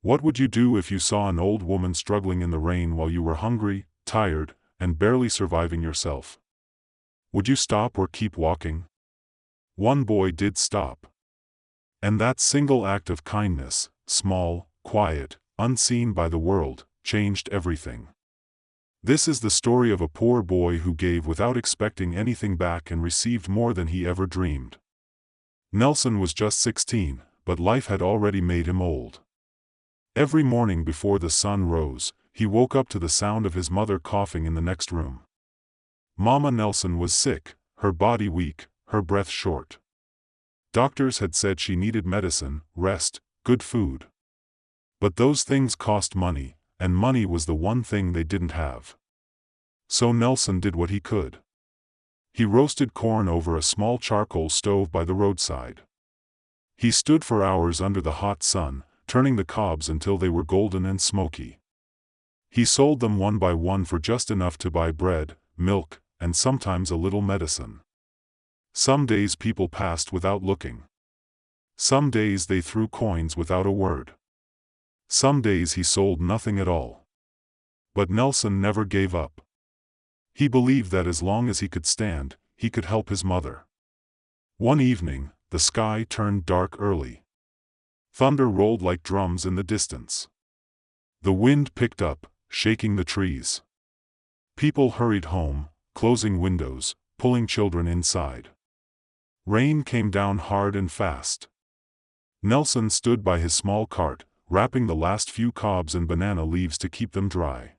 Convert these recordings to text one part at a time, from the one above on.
What would you do if you saw an old woman struggling in the rain while you were hungry, tired, and barely surviving yourself? Would you stop or keep walking? One boy did stop. And that single act of kindness, small, quiet, unseen by the world, changed everything. This is the story of a poor boy who gave without expecting anything back and received more than he ever dreamed. Nelson was just 16, but life had already made him old. Every morning before the sun rose, he woke up to the sound of his mother coughing in the next room. Mama Nelson was sick, her body weak, her breath short. Doctors had said she needed medicine, rest, good food. But those things cost money, and money was the one thing they didn't have. So Nelson did what he could. He roasted corn over a small charcoal stove by the roadside. He stood for hours under the hot sun, turning the cobs until they were golden and smoky. He sold them one by one for just enough to buy bread, milk, and sometimes a little medicine. Some days people passed without looking. Some days they threw coins without a word. Some days he sold nothing at all. But Nelson never gave up. He believed that as long as he could stand, he could help his mother. One evening, the sky turned dark early. Thunder rolled like drums in the distance. The wind picked up, shaking the trees. People hurried home, closing windows, pulling children inside. Rain came down hard and fast. Nelson stood by his small cart, wrapping the last few cobs in banana leaves to keep them dry.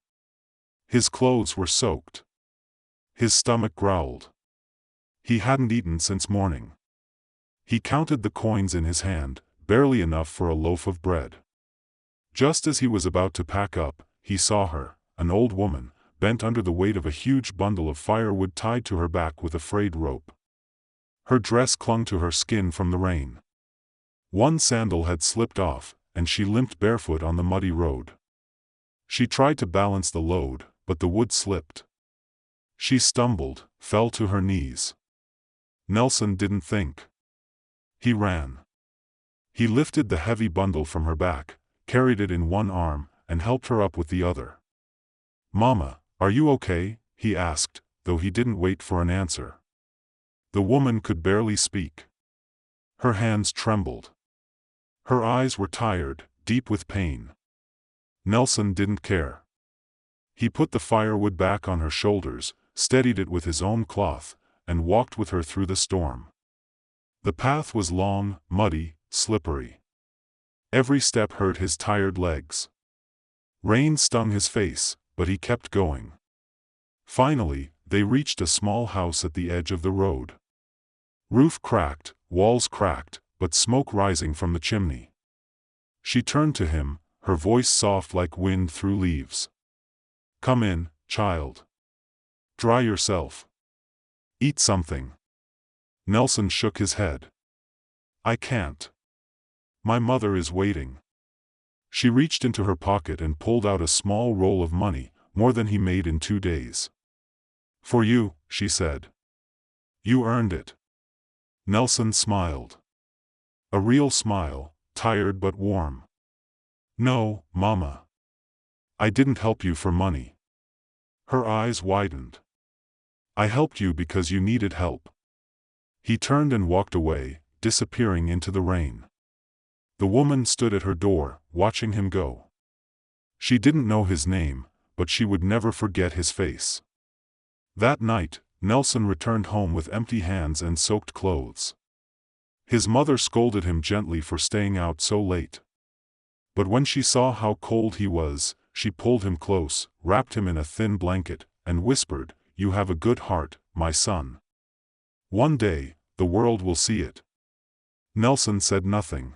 His clothes were soaked. His stomach growled. He hadn't eaten since morning. He counted the coins in his hand, barely enough for a loaf of bread. Just as he was about to pack up, he saw her, an old woman, bent under the weight of a huge bundle of firewood tied to her back with a frayed rope. Her dress clung to her skin from the rain. One sandal had slipped off, and she limped barefoot on the muddy road. She tried to balance the load, but the wood slipped. She stumbled, fell to her knees. Nelson didn't think. He ran. He lifted the heavy bundle from her back, carried it in one arm, and helped her up with the other. "Mama, are you okay?" he asked, though he didn't wait for an answer. The woman could barely speak. Her hands trembled. Her eyes were tired, deep with pain. Nelson didn't care. He put the firewood back on her shoulders, steadied it with his own cloth, and walked with her through the storm. The path was long, muddy, slippery. Every step hurt his tired legs. Rain stung his face, but he kept going. Finally, they reached a small house at the edge of the road. Roof cracked, walls cracked, but smoke rising from the chimney. She turned to him, her voice soft like wind through leaves. "Come in, child. Dry yourself. Eat something." Nelson shook his head. "I can't. My mother is waiting." She reached into her pocket and pulled out a small roll of money, more than he made in 2 days. "For you," she said. "You earned it." Nelson smiled. A real smile, tired but warm. "No, Mama. I didn't help you for money." Her eyes widened. "I helped you because you needed help." He turned and walked away, disappearing into the rain. The woman stood at her door, watching him go. She didn't know his name, but she would never forget his face. That night, Nelson returned home with empty hands and soaked clothes. His mother scolded him gently for staying out so late. But when she saw how cold he was, she pulled him close, wrapped him in a thin blanket, and whispered, "You have a good heart, my son. One day, the world will see it." Nelson said nothing.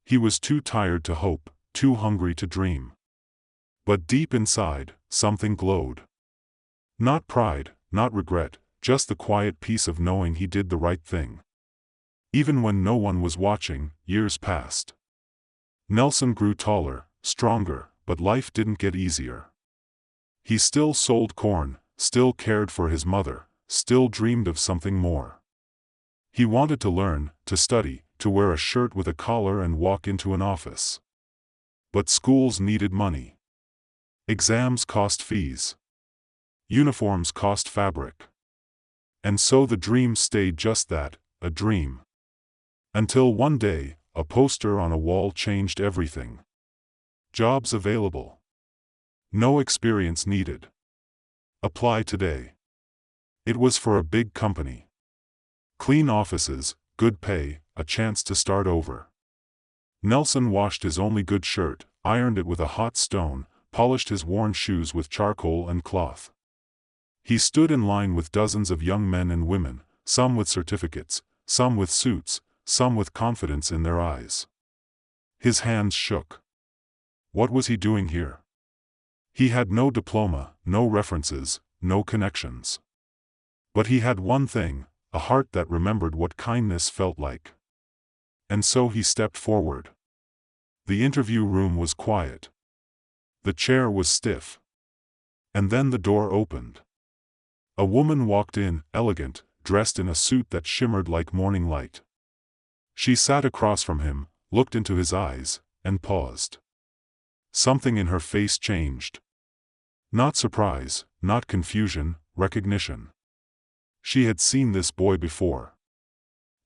He was too tired to hope, too hungry to dream. But deep inside, something glowed. Not pride, not regret, just the quiet peace of knowing he did the right thing. Even when no one was watching, years passed. Nelson grew taller, stronger, but life didn't get easier. He still sold corn, still cared for his mother, still dreamed of something more. He wanted to learn, to study, to wear a shirt with a collar and walk into an office. But schools needed money. Exams cost fees. Uniforms cost fabric. And so the dream stayed just that, a dream. Until one day, a poster on a wall changed everything. Jobs available. No experience needed. Apply today. It was for a big company. Clean offices, good pay, a chance to start over. Nelson washed his only good shirt, ironed it with a hot stone, polished his worn shoes with charcoal and cloth. He stood in line with dozens of young men and women, some with certificates, some with suits, some with confidence in their eyes. His hands shook. What was he doing here? He had no diploma, no references, no connections. But he had one thing, a heart that remembered what kindness felt like. And so he stepped forward. The interview room was quiet. The chair was stiff. And then the door opened. A woman walked in, elegant, dressed in a suit that shimmered like morning light. She sat across from him, looked into his eyes, and paused. Something in her face changed. Not surprise, not confusion, recognition. She had seen this boy before.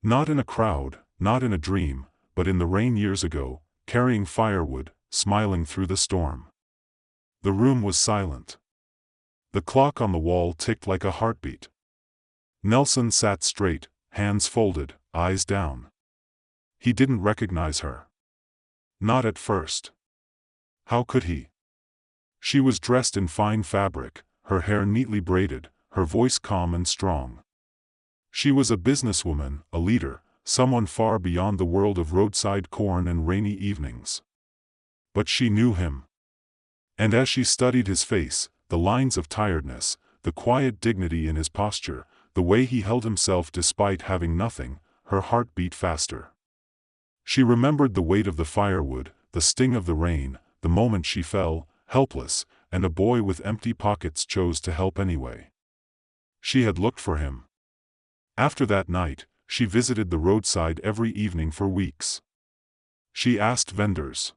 Not in a crowd, not in a dream, but in the rain years ago, carrying firewood, smiling through the storm. The room was silent. The clock on the wall ticked like a heartbeat. Nelson sat straight, hands folded, eyes down. He didn't recognize her. Not at first. How could he? She was dressed in fine fabric, her hair neatly braided, her voice calm and strong. She was a businesswoman, a leader, someone far beyond the world of roadside corn and rainy evenings. But she knew him. And as she studied his face, the lines of tiredness, the quiet dignity in his posture, the way he held himself despite having nothing, her heart beat faster. She remembered the weight of the firewood, the sting of the rain, the moment she fell, helpless, and a boy with empty pockets chose to help anyway. She had looked for him. After that night, she visited the roadside every evening for weeks. She asked vendors.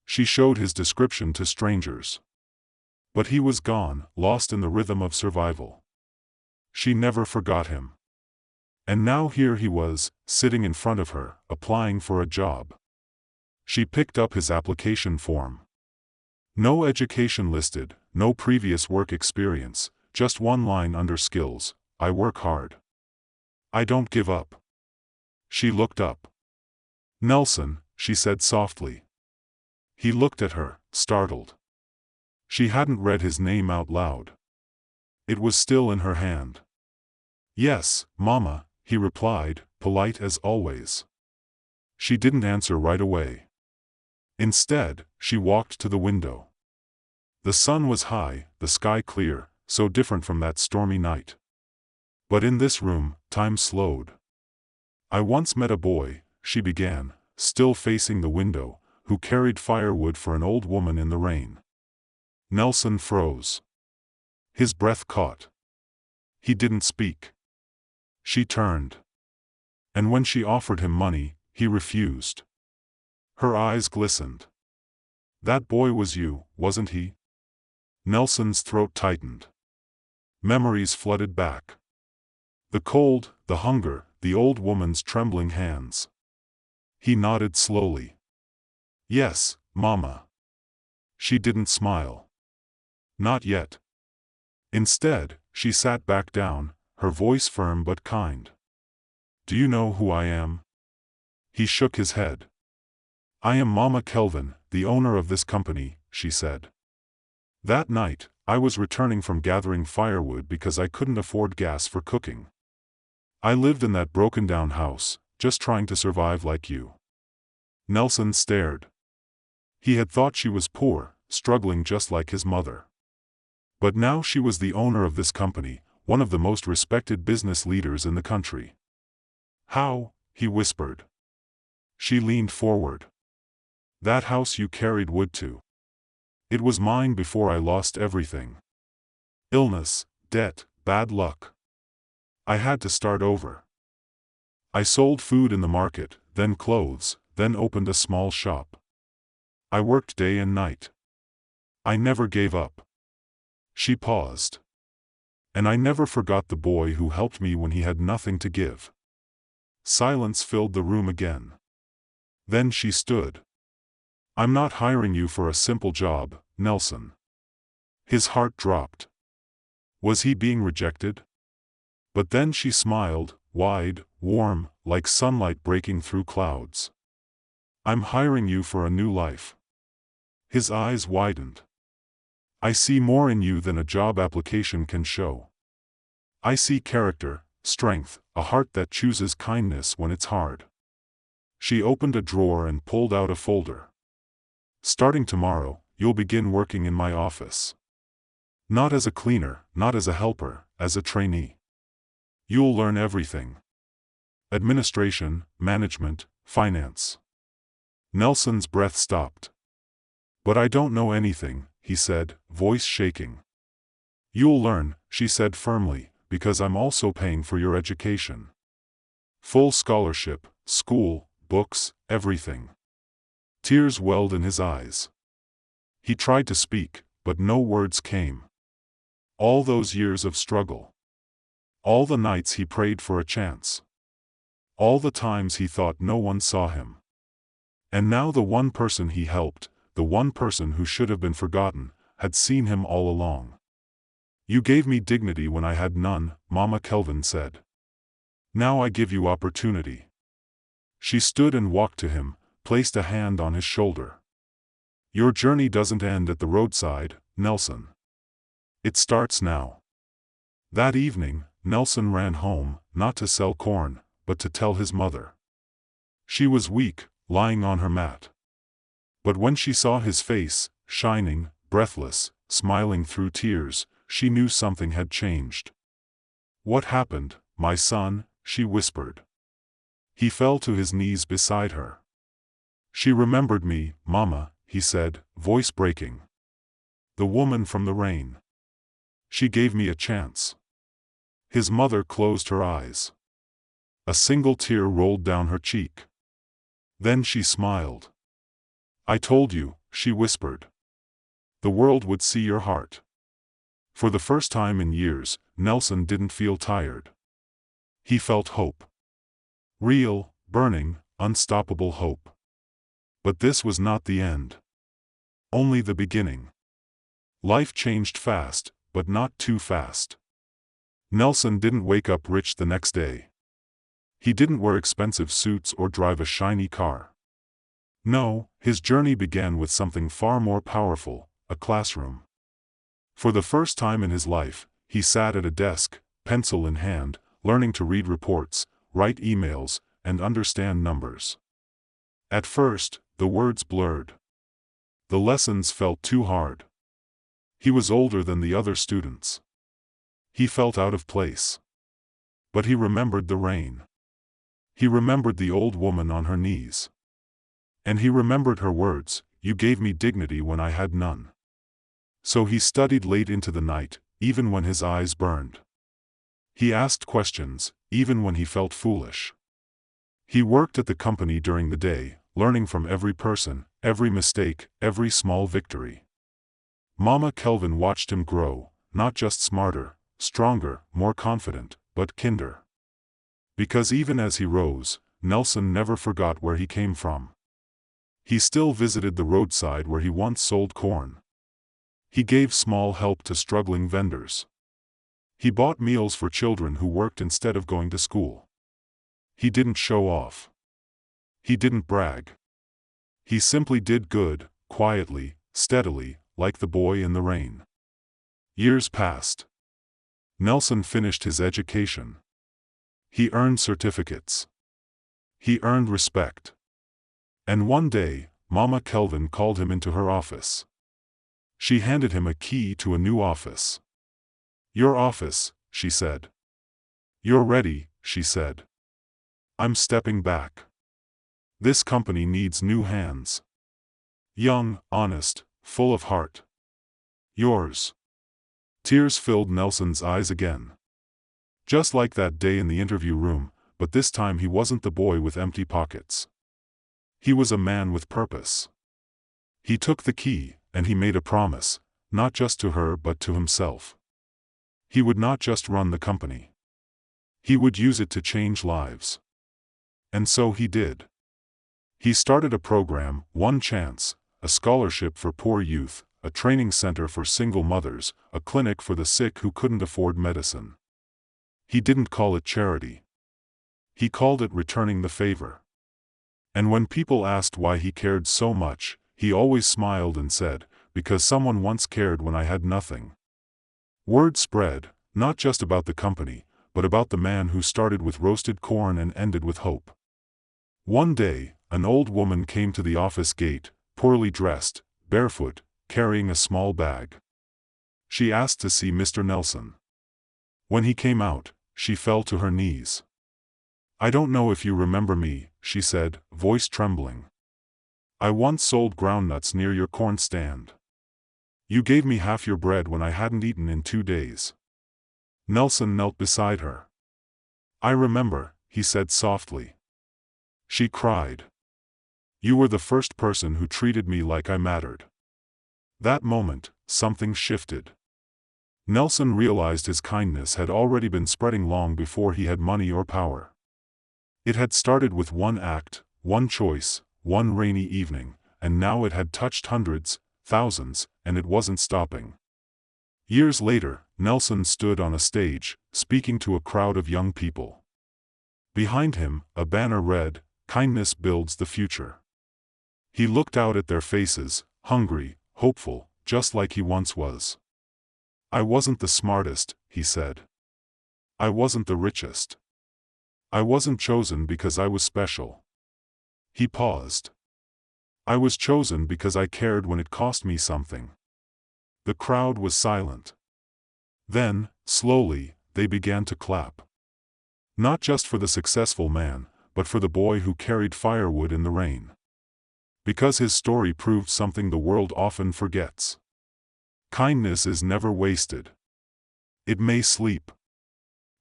She showed his description to strangers. But he was gone, lost in the rhythm of survival. She never forgot him. And now here he was, sitting in front of her, applying for a job. She picked up his application form. No education listed, no previous work experience, just one line under skills: I work hard. I don't give up. She looked up. Nelson, she said softly. He looked at her, startled. She hadn't read his name out loud. It was still in her hand. Yes, Mama, he replied, polite as always. She didn't answer right away. Instead, she walked to the window. The sun was high, the sky clear, so different from that stormy night. But in this room, time slowed. I once met a boy, she began, still facing the window, who carried firewood for an old woman in the rain. Nelson froze. His breath caught. He didn't speak. She turned. And when she offered him money, he refused. Her eyes glistened. That boy was you, wasn't he? Nelson's throat tightened. Memories flooded back. The cold, the hunger, the old woman's trembling hands. He nodded slowly. Yes, Mama. She didn't smile. Not yet. Instead, she sat back down, her voice firm but kind. Do you know who I am? He shook his head. I am Mama Kelvin, the owner of this company, she said. That night, I was returning from gathering firewood because I couldn't afford gas for cooking. I lived in that broken-down house, just trying to survive like you. Nelson stared. He had thought she was poor, struggling just like his mother. But now she was the owner of this company, one of the most respected business leaders in the country. How? He whispered. She leaned forward. That house you carried wood to. It was mine before I lost everything. Illness, debt, bad luck. I had to start over. I sold food in the market, then clothes, then opened a small shop. I worked day and night. I never gave up. She paused. And I never forgot the boy who helped me when he had nothing to give. Silence filled the room again. Then she stood. I'm not hiring you for a simple job, Nelson. His heart dropped. Was he being rejected? But then she smiled, wide, warm, like sunlight breaking through clouds. I'm hiring you for a new life. His eyes widened. I see more in you than a job application can show. I see character, strength, a heart that chooses kindness when it's hard. She opened a drawer and pulled out a folder. Starting tomorrow, you'll begin working in my office. Not as a cleaner, not as a helper, as a trainee. You'll learn everything. Administration, management, finance. Nelson's breath stopped. But I don't know anything, he said, voice shaking. You'll learn, she said firmly, because I'm also paying for your education. Full scholarship, school, books, everything. Tears welled in his eyes. He tried to speak, but no words came. All those years of struggle. All the nights he prayed for a chance. All the times he thought no one saw him. And now the one person he helped, the one person who should have been forgotten, had seen him all along. You gave me dignity when I had none, Mama Kelvin said. Now I give you opportunity. She stood and walked to him, placed a hand on his shoulder. Your journey doesn't end at the roadside, Nelson. It starts now. That evening, Nelson ran home, not to sell corn, but to tell his mother. She was weak, lying on her mat. But when she saw his face, shining, breathless, smiling through tears, she knew something had changed. What happened, my son? She whispered. He fell to his knees beside her. She remembered me, Mama, he said, voice breaking. The woman from the rain. She gave me a chance. His mother closed her eyes. A single tear rolled down her cheek. Then she smiled. I told you, she whispered. The world would see your heart. For the first time in years, Nelson didn't feel tired. He felt hope. Real, burning, unstoppable hope. But this was not the end. Only the beginning. Life changed fast, but not too fast. Nelson didn't wake up rich the next day. He didn't wear expensive suits or drive a shiny car. No, his journey began with something far more powerful, a classroom. For the first time in his life, he sat at a desk, pencil in hand, learning to read reports, write emails, and understand numbers. At first, the words blurred. The lessons felt too hard. He was older than the other students. He felt out of place. But he remembered the rain. He remembered the old woman on her knees. And he remembered her words, you gave me dignity when I had none. So he studied late into the night, even when his eyes burned. He asked questions, even when he felt foolish. He worked at the company during the day, learning from every person, every mistake, every small victory. Mama Kelvin watched him grow, not just smarter, stronger, more confident, but kinder. Because even as he rose, Nelson never forgot where he came from. He still visited the roadside where he once sold corn. He gave small help to struggling vendors. He bought meals for children who worked instead of going to school. He didn't show off. He didn't brag. He simply did good, quietly, steadily, like the boy in the rain. Years passed. Nelson finished his education. He earned certificates. He earned respect. And one day, Mama Kelvin called him into her office. She handed him a key to a new office. Your office, she said. You're ready, she said. I'm stepping back. This company needs new hands. Young, honest, full of heart. Yours. Tears filled Nelson's eyes again. Just like that day in the interview room, but this time he wasn't the boy with empty pockets. He was a man with purpose. He took the key, and he made a promise, not just to her but to himself. He would not just run the company. He would use it to change lives. And so he did. He started a program, One Chance, a scholarship for poor youth, a training center for single mothers, a clinic for the sick who couldn't afford medicine. He didn't call it charity. He called it returning the favor. And when people asked why he cared so much, he always smiled and said, "Because someone once cared when I had nothing." Word spread, not just about the company, but about the man who started with roasted corn and ended with hope. One day, an old woman came to the office gate, poorly dressed, barefoot, carrying a small bag. She asked to see Mr. Nelson. When he came out, she fell to her knees. "I don't know if you remember me," she said, voice trembling. "I once sold groundnuts near your corn stand. You gave me half your bread when I hadn't eaten in 2 days." Nelson knelt beside her. "I remember," he said softly. She cried. "You were the first person who treated me like I mattered." That moment, something shifted. Nelson realized his kindness had already been spreading long before he had money or power. It had started with one act, one choice, one rainy evening, and now it had touched hundreds, thousands, and it wasn't stopping. Years later, Nelson stood on a stage, speaking to a crowd of young people. Behind him, a banner read, "Kindness builds the future." He looked out at their faces, hungry, hopeful, just like he once was. "I wasn't the smartest," he said. "I wasn't the richest. I wasn't chosen because I was special." He paused. "I was chosen because I cared when it cost me something." The crowd was silent. Then, slowly, they began to clap. Not just for the successful man, but for the boy who carried firewood in the rain. Because his story proved something the world often forgets. Kindness is never wasted. It may sleep.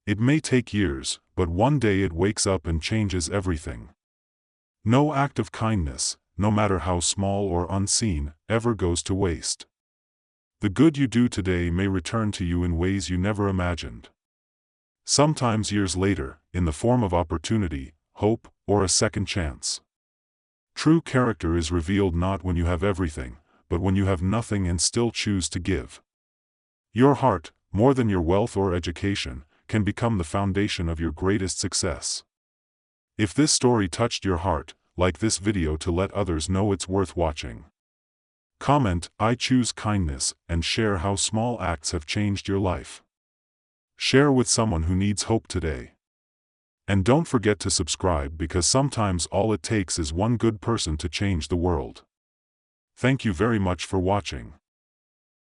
It may take years, but one day it wakes up and changes everything. No act of kindness, no matter how small or unseen, ever goes to waste. The good you do today may return to you in ways you never imagined. Sometimes years later, in the form of opportunity, hope, or a second chance. True character is revealed not when you have everything, but when you have nothing and still choose to give. Your heart, more than your wealth or education, can become the foundation of your greatest success. If this story touched your heart, like this video to let others know it's worth watching. Comment, "I choose kindness," and share how small acts have changed your life. Share with someone who needs hope today. And don't forget to subscribe because sometimes all it takes is one good person to change the world. Thank you very much for watching.